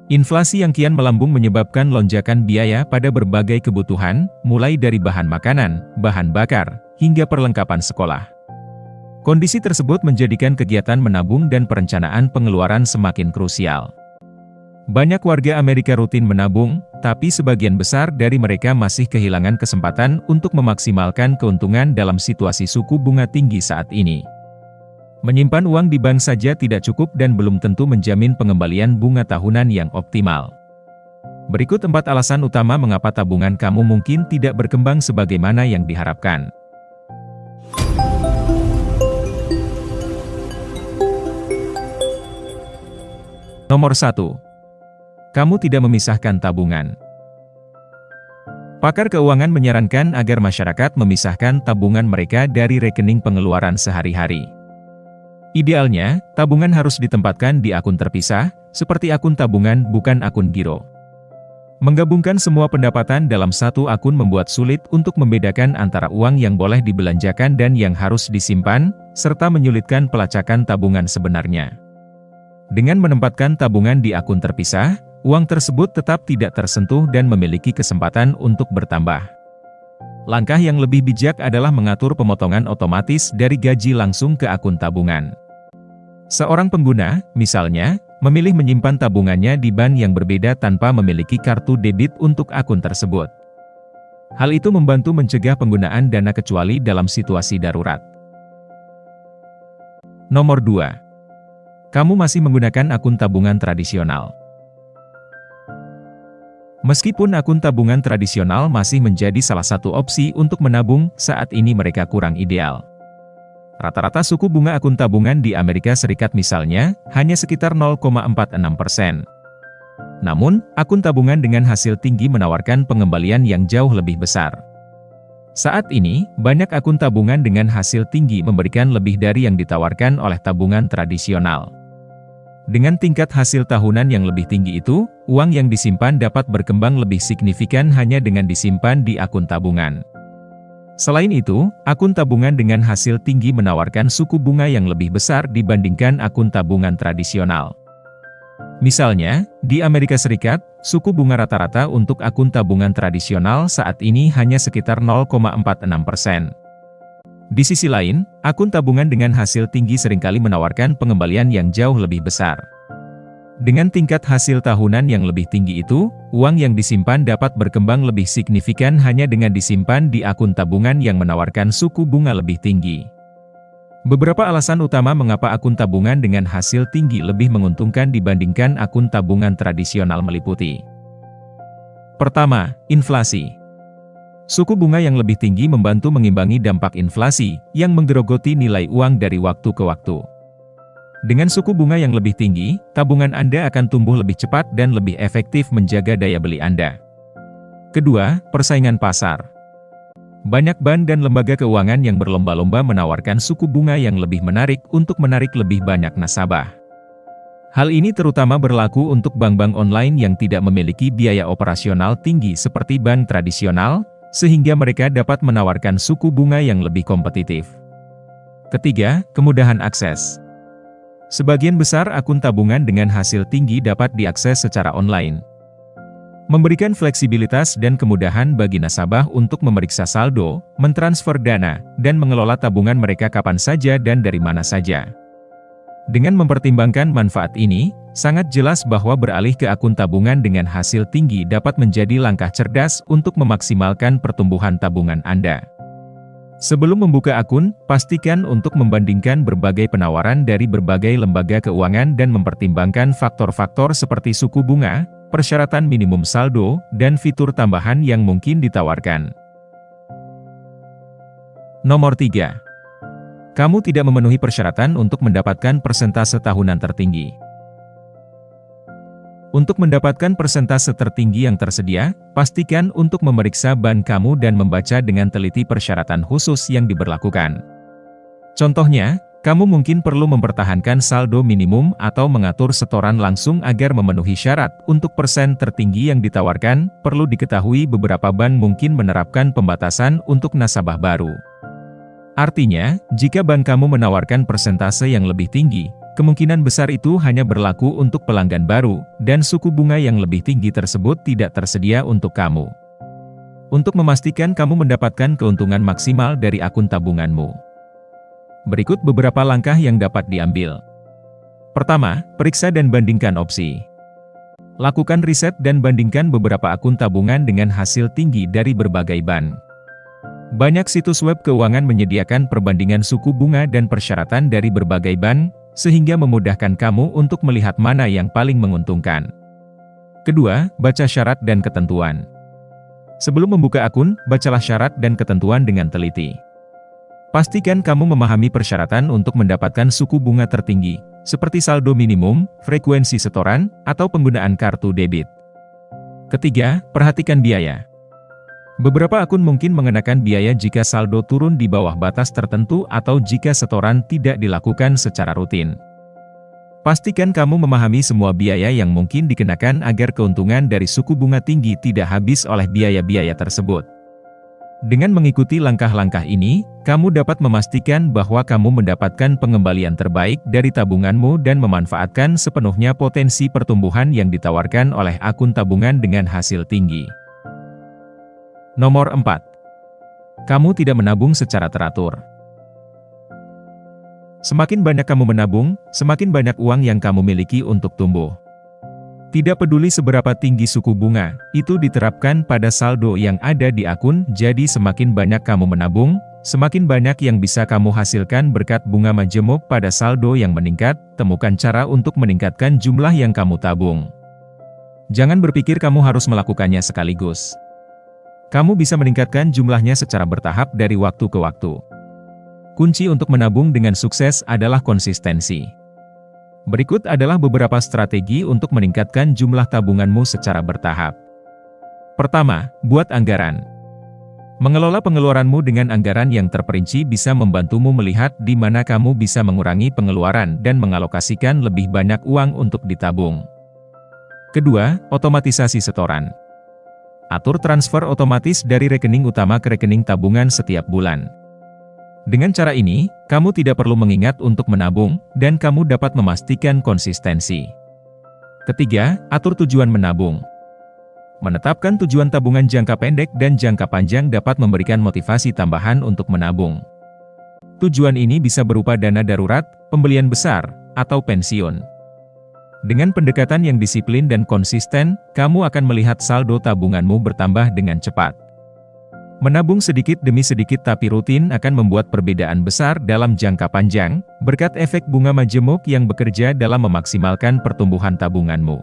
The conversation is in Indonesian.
Inflasi yang kian melambung menyebabkan lonjakan biaya pada berbagai kebutuhan, mulai dari bahan makanan, bahan bakar, hingga perlengkapan sekolah. Kondisi tersebut menjadikan kegiatan menabung dan perencanaan pengeluaran semakin krusial. Banyak warga Amerika rutin menabung, tapi sebagian besar dari mereka masih kehilangan kesempatan untuk memaksimalkan keuntungan dalam situasi suku bunga tinggi saat ini. Menyimpan uang di bank saja tidak cukup dan belum tentu menjamin pengembalian bunga tahunan yang optimal. Berikut 4 alasan utama mengapa tabungan kamu mungkin tidak berkembang sebagaimana yang diharapkan. Nomor 1. Kamu tidak memisahkan tabungan. Pakar keuangan menyarankan agar masyarakat memisahkan tabungan mereka dari rekening pengeluaran sehari-hari. Idealnya, tabungan harus ditempatkan di akun terpisah, seperti akun tabungan bukan akun giro. Menggabungkan semua pendapatan dalam satu akun membuat sulit untuk membedakan antara uang yang boleh dibelanjakan dan yang harus disimpan, serta menyulitkan pelacakan tabungan sebenarnya. Dengan menempatkan tabungan di akun terpisah, uang tersebut tetap tidak tersentuh dan memiliki kesempatan untuk bertambah. Langkah yang lebih bijak adalah mengatur pemotongan otomatis dari gaji langsung ke akun tabungan. Seorang pengguna, misalnya, memilih menyimpan tabungannya di bank yang berbeda tanpa memiliki kartu debit untuk akun tersebut. Hal itu membantu mencegah penggunaan dana kecuali dalam situasi darurat. Nomor 2. Kamu masih menggunakan akun tabungan tradisional. Meskipun akun tabungan tradisional masih menjadi salah satu opsi untuk menabung, saat ini mereka kurang ideal. Rata-rata suku bunga akun tabungan di Amerika Serikat misalnya, hanya sekitar 0,46%. Namun, akun tabungan dengan hasil tinggi menawarkan pengembalian yang jauh lebih besar. Saat ini, banyak akun tabungan dengan hasil tinggi memberikan lebih dari yang ditawarkan oleh tabungan tradisional. Dengan tingkat hasil tahunan yang lebih tinggi itu, uang yang disimpan dapat berkembang lebih signifikan hanya dengan disimpan di akun tabungan. Selain itu, akun tabungan dengan hasil tinggi menawarkan suku bunga yang lebih besar dibandingkan akun tabungan tradisional. Misalnya, di Amerika Serikat, suku bunga rata-rata untuk akun tabungan tradisional saat ini hanya sekitar 0,46%. Di sisi lain, akun tabungan dengan hasil tinggi seringkali menawarkan pengembalian yang jauh lebih besar. Dengan tingkat hasil tahunan yang lebih tinggi itu, uang yang disimpan dapat berkembang lebih signifikan hanya dengan disimpan di akun tabungan yang menawarkan suku bunga lebih tinggi. Beberapa alasan utama mengapa akun tabungan dengan hasil tinggi lebih menguntungkan dibandingkan akun tabungan tradisional meliputi. Pertama, inflasi. Suku bunga yang lebih tinggi membantu mengimbangi dampak inflasi, yang menggerogoti nilai uang dari waktu ke waktu. Dengan suku bunga yang lebih tinggi, tabungan Anda akan tumbuh lebih cepat dan lebih efektif menjaga daya beli Anda. Kedua, persaingan pasar. Banyak bank dan lembaga keuangan yang berlomba-lomba menawarkan suku bunga yang lebih menarik untuk menarik lebih banyak nasabah. Hal ini terutama berlaku untuk bank-bank online yang tidak memiliki biaya operasional tinggi seperti bank tradisional, sehingga mereka dapat menawarkan suku bunga yang lebih kompetitif. Ketiga, kemudahan akses. Sebagian besar akun tabungan dengan hasil tinggi dapat diakses secara online. Memberikan fleksibilitas dan kemudahan bagi nasabah untuk memeriksa saldo, mentransfer dana, dan mengelola tabungan mereka kapan saja dan dari mana saja. Dengan mempertimbangkan manfaat ini, sangat jelas bahwa beralih ke akun tabungan dengan hasil tinggi dapat menjadi langkah cerdas untuk memaksimalkan pertumbuhan tabungan Anda. Sebelum membuka akun, pastikan untuk membandingkan berbagai penawaran dari berbagai lembaga keuangan dan mempertimbangkan faktor-faktor seperti suku bunga, persyaratan minimum saldo, dan fitur tambahan yang mungkin ditawarkan. Nomor 3. Kamu tidak memenuhi persyaratan untuk mendapatkan persentase tahunan tertinggi. Untuk mendapatkan persentase tertinggi yang tersedia, pastikan untuk memeriksa bank kamu dan membaca dengan teliti persyaratan khusus yang diberlakukan. Contohnya, kamu mungkin perlu mempertahankan saldo minimum atau mengatur setoran langsung agar memenuhi syarat. Untuk persen tertinggi yang ditawarkan, perlu diketahui beberapa bank mungkin menerapkan pembatasan untuk nasabah baru. Artinya, jika bank kamu menawarkan persentase yang lebih tinggi, kemungkinan besar itu hanya berlaku untuk pelanggan baru, dan suku bunga yang lebih tinggi tersebut tidak tersedia untuk kamu. Untuk memastikan kamu mendapatkan keuntungan maksimal dari akun tabunganmu, berikut beberapa langkah yang dapat diambil. Pertama, periksa dan bandingkan opsi. Lakukan riset dan bandingkan beberapa akun tabungan dengan hasil tinggi dari berbagai bank. Banyak situs web keuangan menyediakan perbandingan suku bunga dan persyaratan dari berbagai bank, sehingga memudahkan kamu untuk melihat mana yang paling menguntungkan. Kedua, baca syarat dan ketentuan. Sebelum membuka akun, bacalah syarat dan ketentuan dengan teliti. Pastikan kamu memahami persyaratan untuk mendapatkan suku bunga tertinggi, seperti saldo minimum, frekuensi setoran, atau penggunaan kartu debit. Ketiga, perhatikan biaya. Beberapa akun mungkin mengenakan biaya jika saldo turun di bawah batas tertentu atau jika setoran tidak dilakukan secara rutin. Pastikan kamu memahami semua biaya yang mungkin dikenakan agar keuntungan dari suku bunga tinggi tidak habis oleh biaya-biaya tersebut. Dengan mengikuti langkah-langkah ini, kamu dapat memastikan bahwa kamu mendapatkan pengembalian terbaik dari tabunganmu dan memanfaatkan sepenuhnya potensi pertumbuhan yang ditawarkan oleh akun tabungan dengan hasil tinggi. Nomor 4. Kamu tidak menabung secara teratur. Semakin banyak kamu menabung, semakin banyak uang yang kamu miliki untuk tumbuh. Tidak peduli seberapa tinggi suku bunga, itu diterapkan pada saldo yang ada di akun, jadi semakin banyak kamu menabung, semakin banyak yang bisa kamu hasilkan berkat bunga majemuk pada saldo yang meningkat. Temukan cara untuk meningkatkan jumlah yang kamu tabung. Jangan berpikir kamu harus melakukannya sekaligus. Kamu bisa meningkatkan jumlahnya secara bertahap dari waktu ke waktu. Kunci untuk menabung dengan sukses adalah konsistensi. Berikut adalah beberapa strategi untuk meningkatkan jumlah tabunganmu secara bertahap. Pertama, buat anggaran. Mengelola pengeluaranmu dengan anggaran yang terperinci bisa membantumu melihat di mana kamu bisa mengurangi pengeluaran dan mengalokasikan lebih banyak uang untuk ditabung. Kedua, otomatisasi setoran. Atur transfer otomatis dari rekening utama ke rekening tabungan setiap bulan. Dengan cara ini, kamu tidak perlu mengingat untuk menabung, dan kamu dapat memastikan konsistensi. Ketiga, atur tujuan menabung. Menetapkan tujuan tabungan jangka pendek dan jangka panjang dapat memberikan motivasi tambahan untuk menabung. Tujuan ini bisa berupa dana darurat, pembelian besar, atau pensiun. Dengan pendekatan yang disiplin dan konsisten, kamu akan melihat saldo tabunganmu bertambah dengan cepat. Menabung sedikit demi sedikit tapi rutin akan membuat perbedaan besar dalam jangka panjang, berkat efek bunga majemuk yang bekerja dalam memaksimalkan pertumbuhan tabunganmu.